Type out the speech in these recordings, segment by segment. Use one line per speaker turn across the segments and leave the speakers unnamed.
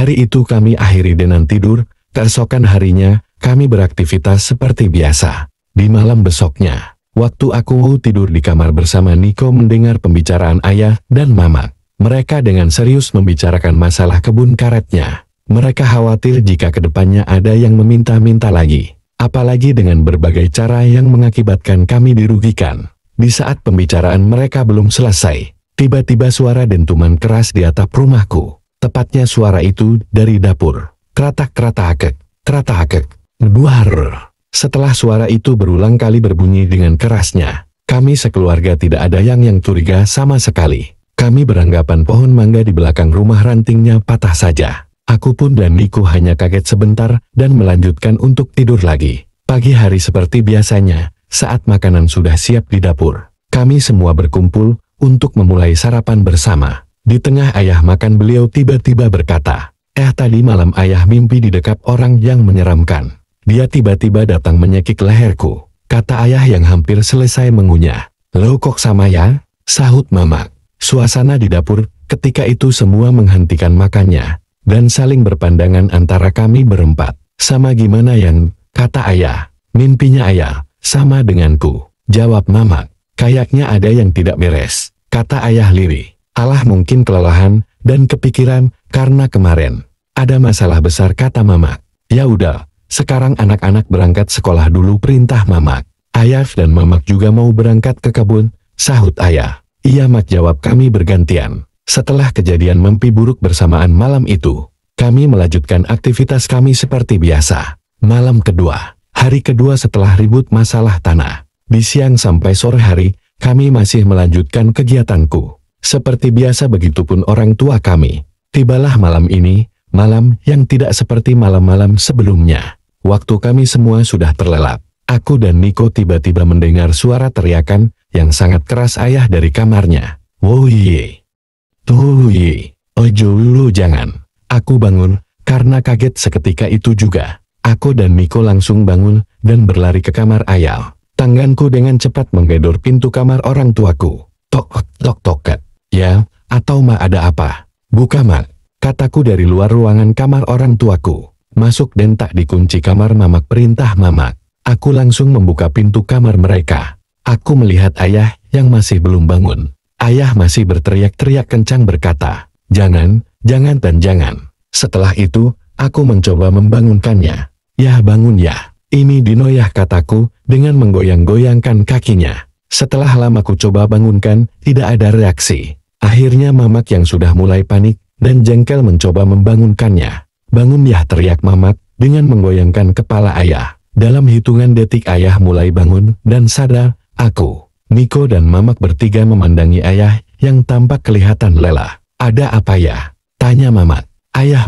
Hari itu kami akhiri dengan tidur. Keesokan harinya, kami beraktivitas seperti biasa. Di malam besoknya, waktu aku tidur di kamar bersama Niko mendengar pembicaraan ayah dan mama. Mereka dengan serius membicarakan masalah kebun karetnya. Mereka khawatir jika kedepannya ada yang meminta-minta lagi. Apalagi dengan berbagai cara yang mengakibatkan kami dirugikan. Di saat pembicaraan mereka belum selesai, tiba-tiba suara dentuman keras di atap rumahku. Tepatnya suara itu dari dapur. Kratak-kratak, kratak, duar. Setelah suara itu berulang kali berbunyi dengan kerasnya, kami sekeluarga tidak ada yang curiga sama sekali. Kami beranggapan pohon mangga di belakang rumah rantingnya patah saja. Aku pun dan Niko hanya kaget sebentar dan melanjutkan untuk tidur lagi. Pagi hari seperti biasanya, saat makanan sudah siap di dapur, kami semua berkumpul untuk memulai sarapan bersama. Di tengah ayah makan, beliau tiba-tiba berkata, tadi malam ayah mimpi didekap orang yang menyeramkan. Dia tiba-tiba datang menyekik leherku," kata ayah yang hampir selesai mengunyah. "Lo kok sama ya?" sahut Mamak. Suasana di dapur ketika itu semua menghentikan makannya dan saling berpandangan antara kami berempat. "Sama gimana Yan?" kata ayah. "Mimpinya ayah sama denganku," jawab Mamak. "Kayaknya ada yang tidak beres," kata ayah lirih. "Alah, mungkin kelelahan dan kepikiran karena kemarin ada masalah besar," kata Mamak. "Ya udah, sekarang anak-anak berangkat sekolah dulu," perintah Mamak. "Ayah dan Mamak juga mau berangkat ke kebun," sahut ayah. "Iya Mak," jawab kami bergantian. Setelah kejadian mimpi buruk bersamaan malam itu, kami melanjutkan aktivitas kami seperti biasa. Malam kedua, hari kedua setelah ribut masalah tanah. Di siang sampai sore hari, kami masih melanjutkan kegiatanku. Seperti biasa begitupun orang tua kami. Tibalah malam ini, malam yang tidak seperti malam-malam sebelumnya. Waktu kami semua sudah terlelap, aku dan Niko tiba-tiba mendengar suara teriakan yang sangat keras ayah dari kamarnya. "Woye! Tuh, ojo lu jangan." Aku bangun, karena kaget seketika itu juga. Aku dan Niko langsung bangun dan berlari ke kamar ayah. Tanganku dengan cepat menggedor pintu kamar orang tuaku. "Tok, tok, tok, ya, atau Ma, ada apa?" "Buka Mak," kataku dari luar ruangan kamar orang tuaku. "Masuk dan tak dikunci kamar Mamak," perintah Mamak. Aku langsung membuka pintu kamar mereka. Aku melihat ayah yang masih belum bangun. Ayah masih berteriak-teriak kencang berkata, "Jangan, jangan dan jangan." Setelah itu, aku mencoba membangunkannya. "Ya bangun ya, ini Dino ya," kataku dengan menggoyang-goyangkan kakinya. Setelah lama ku coba bangunkan, tidak ada reaksi. Akhirnya Mamak yang sudah mulai panik dan jengkel mencoba membangunkannya. "Bangun ya," teriak Mamak dengan menggoyangkan kepala ayah. Dalam hitungan detik ayah mulai bangun dan sadar. Aku, Niko dan Mamak bertiga memandangi ayah yang tampak kelihatan lelah. "Ada apa ya?" tanya Mamak. Ayah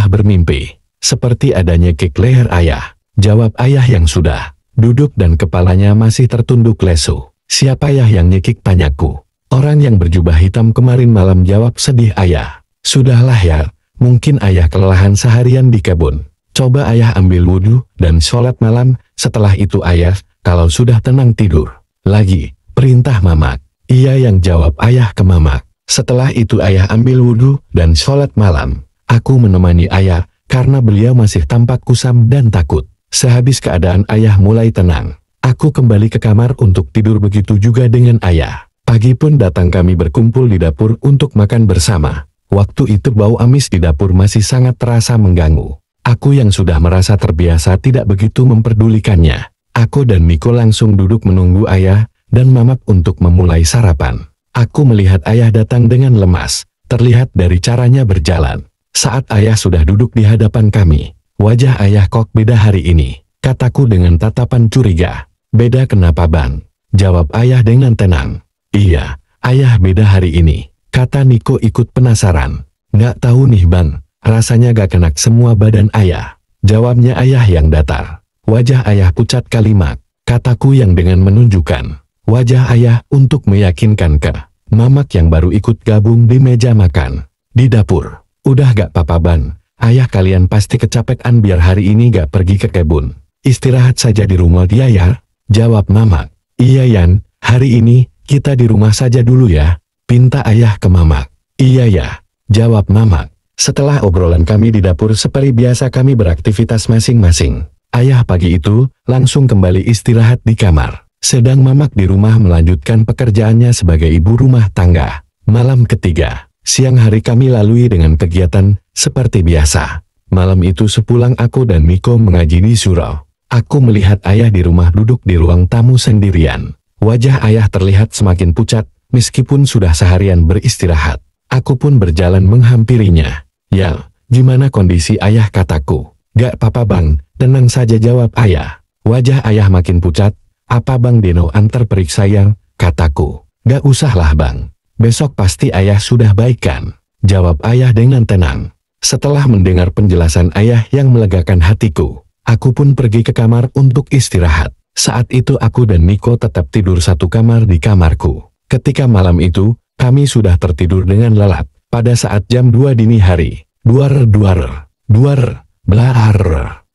bermimpi. Seperti adanya nyekik leher ayah," jawab ayah yang sudah duduk dan kepalanya masih tertunduk lesu. "Siapa ya yang nyekik?" tanyaku. "Orang yang berjubah hitam kemarin malam," jawab sedih ayah. "Sudahlah ya, mungkin ayah kelelahan seharian di kebun. Coba ayah ambil wudhu dan sholat malam, setelah itu ayah kalau sudah tenang tidur lagi," perintah Mamak. "Iya," yang jawab ayah ke Mamak. Setelah itu ayah ambil wudhu dan sholat malam. Aku menemani ayah karena beliau masih tampak kusam dan takut. Sehabis keadaan ayah mulai tenang, aku kembali ke kamar untuk tidur, begitu juga dengan ayah. Pagi pun datang, kami berkumpul di dapur untuk makan bersama. Waktu itu bau amis di dapur masih sangat terasa mengganggu. Aku yang sudah merasa terbiasa tidak begitu memperdulikannya. Aku dan Niko langsung duduk menunggu ayah dan Mamak untuk memulai sarapan. Aku melihat ayah datang dengan lemas, terlihat dari caranya berjalan. Saat ayah sudah duduk di hadapan kami, "Wajah ayah kok beda hari ini," kataku dengan tatapan curiga. "Beda kenapa Bang?" jawab ayah dengan tenang. "Iya, ayah beda hari ini," kata Niko ikut penasaran. "Nggak tahu nih Bang, rasanya gak kenak semua badan ayah," jawabnya ayah yang datar. "Wajah ayah pucat kalimat," kataku yang dengan menunjukkan wajah ayah untuk meyakinkan ke Mamak yang baru ikut gabung di meja makan di dapur. "Udah gak apa-apa Bang, ayah kalian pasti kecapekan, biar hari ini gak pergi ke kebun. Istirahat saja di rumah dia ya," jawab Mamak. "Iya Yan, hari ini kita di rumah saja dulu ya," pinta ayah ke Mamak. "Iya ya," jawab Mamak. Setelah obrolan kami di dapur seperti biasa kami beraktivitas masing-masing. Ayah pagi itu langsung kembali istirahat di kamar. Sedang Mamak di rumah melanjutkan pekerjaannya sebagai ibu rumah tangga. Malam ketiga, siang hari kami lalui dengan kegiatan seperti biasa. Malam itu sepulang aku dan Miko mengaji di surau. Aku melihat ayah di rumah duduk di ruang tamu sendirian. Wajah ayah terlihat semakin pucat, meskipun sudah seharian beristirahat. Aku pun berjalan menghampirinya. "Ya, gimana kondisi ayah?" kataku. "Gak apa-apa bang, tenang saja," jawab ayah. Wajah ayah makin pucat. "Apa bang Deno antar periksa ya?" kataku. "Gak usahlah bang, besok pasti ayah sudah baik kan?" jawab ayah dengan tenang. Setelah mendengar penjelasan ayah yang melegakan hatiku, aku pun pergi ke kamar untuk istirahat. Saat itu aku dan Miko tetap tidur satu kamar di kamarku. Ketika malam itu, kami sudah tertidur dengan lelap. Pada saat jam 2 dini hari, duar, blar.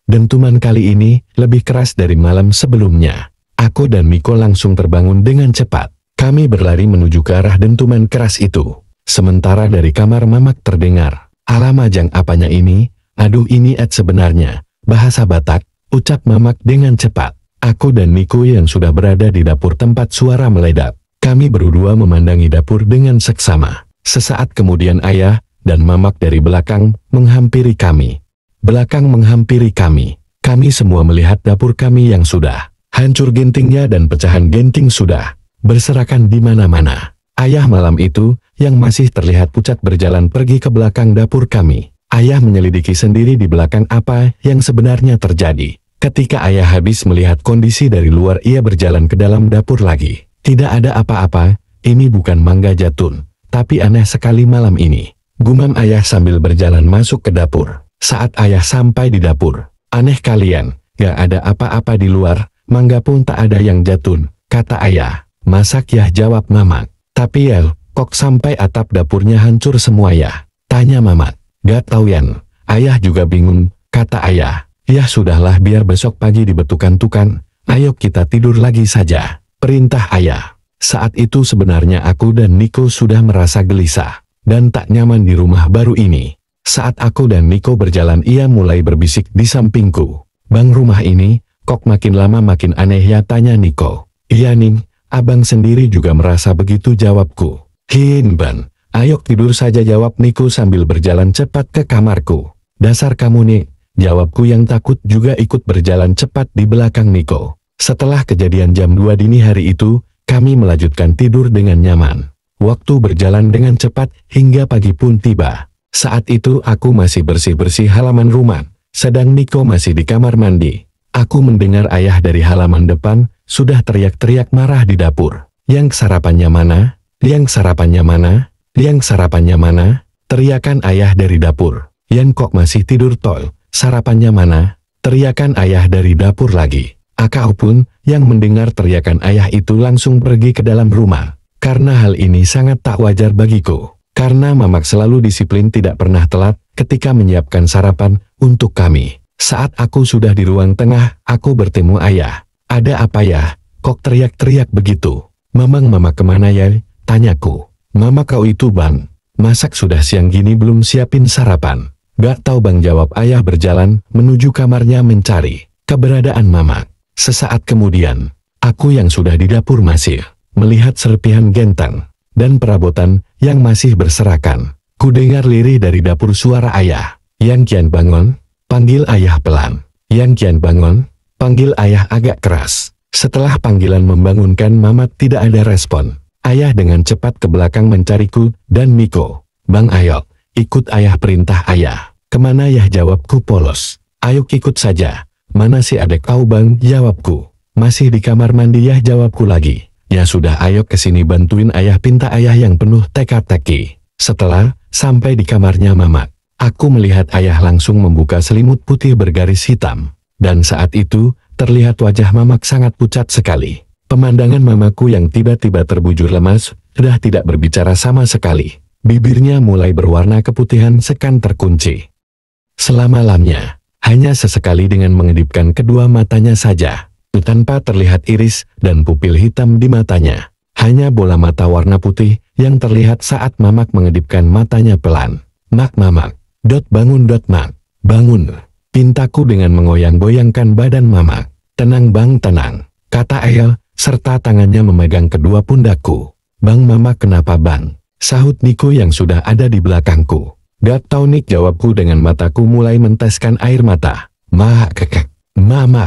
Dentuman kali ini lebih keras dari malam sebelumnya. Aku dan Miko langsung terbangun dengan cepat. Kami berlari menuju ke arah dentuman keras itu. Sementara dari kamar Mamak terdengar, "Alamajang apanya ini? Aduh ini sebenarnya bahasa Batak," ucap Mamak dengan cepat. Aku dan Miko yang sudah berada di dapur tempat suara meledak. Kami berdua memandangi dapur dengan seksama. Sesaat kemudian ayah dan Mamak dari belakang menghampiri kami. Kami semua melihat dapur kami yang sudah hancur gentingnya dan pecahan genting sudah berserakan di mana-mana. Ayah malam itu yang masih terlihat pucat berjalan pergi ke belakang dapur kami. Ayah menyelidiki sendiri di belakang apa yang sebenarnya terjadi. Ketika ayah habis melihat kondisi dari luar, ia berjalan ke dalam dapur lagi. "Tidak ada apa-apa, ini bukan Mangga Jatun, tapi aneh sekali malam ini," gumam ayah sambil berjalan masuk ke dapur. Saat ayah sampai di dapur, "Aneh kalian, gak ada apa-apa di luar, mangga pun tak ada yang jatun," kata ayah. "Masak ya," jawab Mamak. "Tapi ya, kok sampai atap dapurnya hancur semua ya?" tanya Mamak. "Gak tau Yan, ayah juga bingung," kata ayah. "Ya sudahlah, biar besok pagi dibetukan-tukan, ayo kita tidur lagi saja," perintah ayah. Saat itu sebenarnya aku dan Niko sudah merasa gelisah dan tak nyaman di rumah baru ini. Saat aku dan Niko berjalan, ia mulai berbisik di sampingku. "Bang, rumah ini kok makin lama makin aneh ya?" tanya Niko. "Iya Ning, abang sendiri juga merasa begitu," jawabku. "Hin Ban, ayo tidur saja," jawab Niko sambil berjalan cepat ke kamarku. "Dasar kamu nih," jawabku yang takut juga ikut berjalan cepat di belakang Niko. Setelah kejadian jam 2 dini hari itu, kami melanjutkan tidur dengan nyaman. Waktu berjalan dengan cepat hingga pagi pun tiba. Saat itu aku masih bersih-bersih halaman rumah, sedang Niko masih di kamar mandi. Aku mendengar ayah dari halaman depan sudah teriak-teriak marah di dapur. "Yang sarapannya mana? Yang sarapannya mana? Yang sarapannya mana?" teriakan ayah dari dapur. "Yang kok masih tidur tol? Sarapannya mana?" teriakan ayah dari dapur lagi. Aku pun yang mendengar teriakan ayah itu langsung pergi ke dalam rumah. Karena hal ini sangat tak wajar bagiku. Karena Mamak selalu disiplin, tidak pernah telat ketika menyiapkan sarapan untuk kami. Saat aku sudah di ruang tengah, aku bertemu ayah. "Ada apa ya? Kok teriak-teriak begitu?" Mamak kemana ya?" tanyaku. "Mama kau itu bang, masak sudah siang gini belum siapin sarapan." "Gak tahu bang," jawab ayah berjalan menuju kamarnya mencari keberadaan Mamak. Sesaat kemudian, aku yang sudah di dapur masih melihat serpihan genteng dan perabotan yang masih berserakan. Ku dengar lirih dari dapur suara ayah. "Yang kian bangun?" panggil ayah pelan. "Yang kian bangun?" panggil ayah agak keras. Setelah panggilan membangunkan Mamat, tidak ada respon. Ayah dengan cepat ke belakang mencariku dan Miko. "Bang, ayo, ikut ayah," perintah ayah. "Kemana ya?" jawabku polos. "Ayo ikut saja." "Mana si adek kau bang?" jawabku. "Masih di kamar mandi ya," jawabku lagi. "Ya sudah, ayo kesini bantuin ayah," pinta ayah yang penuh teka-teki. Setelah sampai di kamarnya Mamak, aku melihat ayah langsung membuka selimut putih bergaris hitam. Dan saat itu, terlihat wajah Mamak sangat pucat sekali. Pemandangan mamaku yang tiba-tiba terbujur lemas, sudah tidak berbicara sama sekali. Bibirnya mulai berwarna keputihan sekan terkunci. Selama-lamanya, hanya sesekali dengan mengedipkan kedua matanya saja. Tanpa terlihat iris dan pupil hitam di matanya. Hanya bola mata warna putih yang terlihat saat Mamak mengedipkan matanya pelan. Mamak, Bangun Mak. Bangun. Pintaku dengan mengoyang-goyangkan badan Mama. Tenang Bang, tenang, kata Ayah, serta tangannya memegang kedua pundakku. Bang Mama kenapa Bang? Sahut Niko yang sudah ada di belakangku. Gak tau Nik, jawabku dengan mataku mulai menteskan air mata. Mama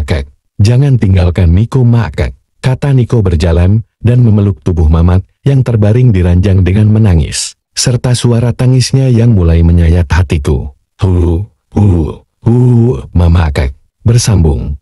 kek. Jangan tinggalkan Niko Mak, kata Niko berjalan dan memeluk tubuh Mamat yang terbaring di ranjang dengan menangis, serta suara tangisnya yang mulai menyayat hatiku. Mama bersambung.